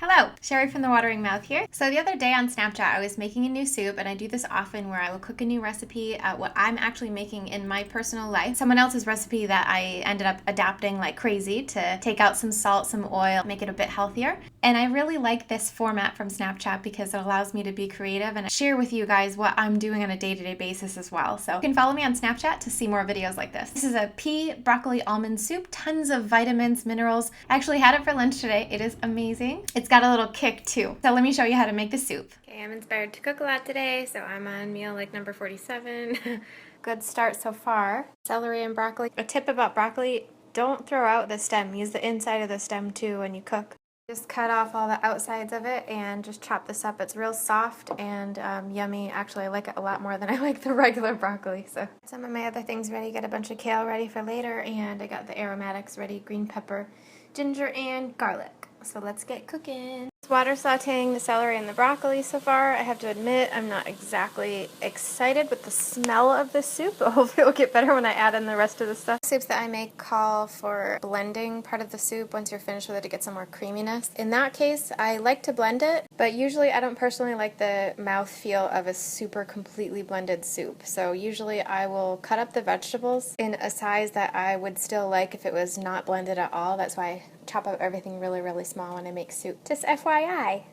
Hello, Cheri from The Watering Mouth here. So the other day on Snapchat, I was making a new soup, and I do this often where I will cook a new recipe, what I'm actually making in my personal life. Someone else's recipe that I ended up adapting like crazy to take out some salt, some oil, make it a bit healthier. And I really like this format from Snapchat because it allows me to be creative and share with you guys what I'm doing on a day-to-day basis as well. So you can follow me on Snapchat to see more videos like this. This is a pea broccoli almond soup, tons of vitamins, minerals. I actually had it for lunch today. It is amazing. It's got a little kick too. So let me show you how to make the soup. Okay, I'm inspired to cook a lot today, so I'm on meal like number 47. Good start so far. Celery and broccoli. A tip about broccoli, don't throw out the stem. Use the inside of the stem too when you cook. Just cut off all the outsides of it and just chop this up. It's real soft and yummy. Actually, I like it a lot more than I like the regular broccoli. So some of my other things ready. Got a bunch of kale ready for later, and I got the aromatics ready. Green pepper, ginger, and garlic. So let's get cooking. Water sauteing the celery and the broccoli so far. I have to admit I'm not exactly excited with the smell of this soup, but hopefully it'll get better when I add in the rest of the stuff. Soups that I make call for blending part of the soup once you're finished with it to get some more creaminess. In that case, I like to blend it, but usually I don't personally like the mouthfeel of a super completely blended soup. So usually I will cut up the vegetables in a size that I would still like if it was not blended at all. That's why I chop up everything really, really small when I make soup. Just FYI.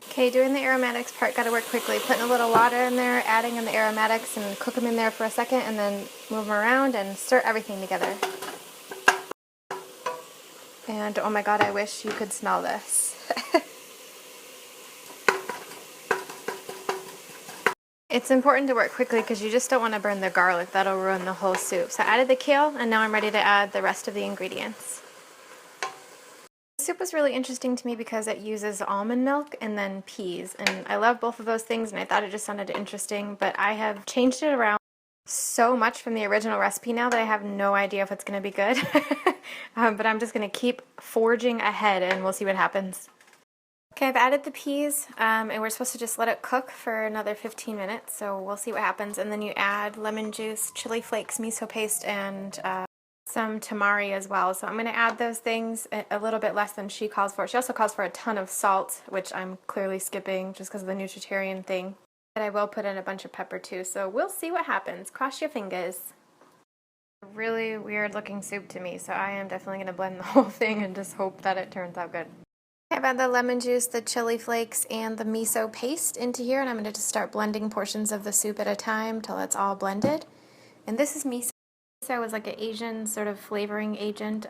Okay, doing the aromatics part, gotta work quickly. Putting a little water in there, adding in the aromatics, and cook them in there for a second, and then move them around and stir everything together. And oh my god, I wish you could smell this. It's important to work quickly because you just don't want to burn the garlic. That'll ruin the whole soup. So I added the kale, and now I'm ready to add the rest of the ingredients. Soup was really interesting to me because it uses almond milk and then peas, and I love both of those things, and I thought it just sounded interesting, but I have changed it around so much from the original recipe now that I have no idea if it's going to be good. But I'm just going to keep forging ahead and we'll see what happens. Okay, I've added the peas, and we're supposed to just let it cook for another 15 minutes, so we'll see what happens. And then you add lemon juice, chili flakes, miso paste, and some tamari as well. So I'm going to add those things a little bit less than she calls for. She also calls for a ton of salt, which I'm clearly skipping just because of the nutritarian thing. But I will put in a bunch of pepper too, so we'll see what happens. Cross your fingers. Really weird looking soup to me, so I am definitely going to blend the whole thing and just hope that it turns out good. I've added the lemon juice, the chili flakes, and the miso paste into here, and I'm going to just start blending portions of the soup at a time till it's all blended. And this is miso. So it was like an Asian sort of flavoring agent,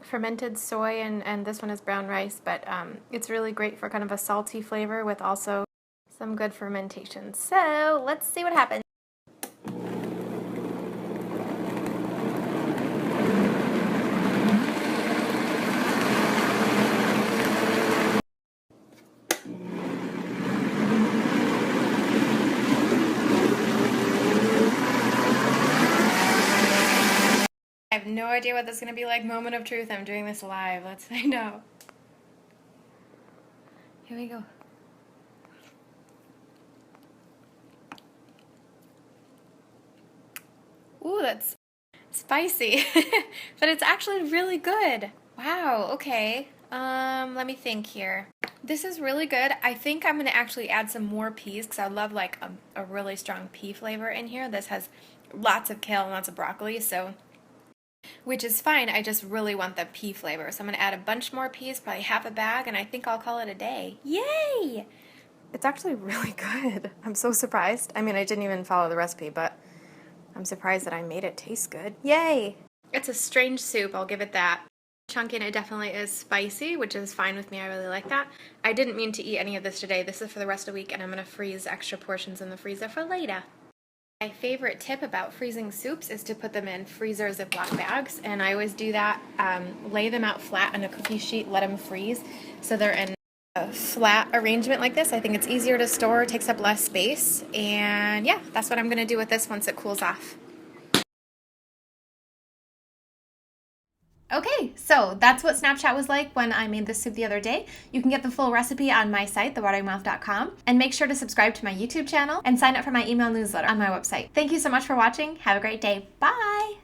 fermented soy, and this one is brown rice, but it's really great for kind of a salty flavor with also some good fermentation. So let's see what happens. I have no idea what this is going to be like. Moment of truth. I'm doing this live. Let's find out. Here we go. Ooh, that's spicy. But it's actually really good. Wow, okay. Let me think here. This is really good. I think I'm going to actually add some more peas because I love like a really strong pea flavor in here. This has lots of kale and lots of broccoli, so which is fine. I just really want the pea flavor. So I'm going to add a bunch more peas, probably half a bag, and I think I'll call it a day. Yay! It's actually really good. I'm so surprised. I mean, I didn't even follow the recipe, but I'm surprised that I made it taste good. Yay! It's a strange soup, I'll give it that. Chunky, and it definitely is spicy, which is fine with me. I really like that. I didn't mean to eat any of this today. This is for the rest of the week, and I'm going to freeze extra portions in the freezer for later. My favorite tip about freezing soups is to put them in freezer Ziploc bags, and I always do that. Lay them out flat on a cookie sheet, let them freeze, so they're in a flat arrangement like this. I think it's easier to store, takes up less space, and yeah, that's what I'm going to do with this once it cools off. Okay, so that's what Snapchat was like when I made this soup the other day. You can get the full recipe on my site, thewateringmouth.com, and make sure to subscribe to my YouTube channel and sign up for my email newsletter on my website. Thank you so much for watching. Have a great day. Bye!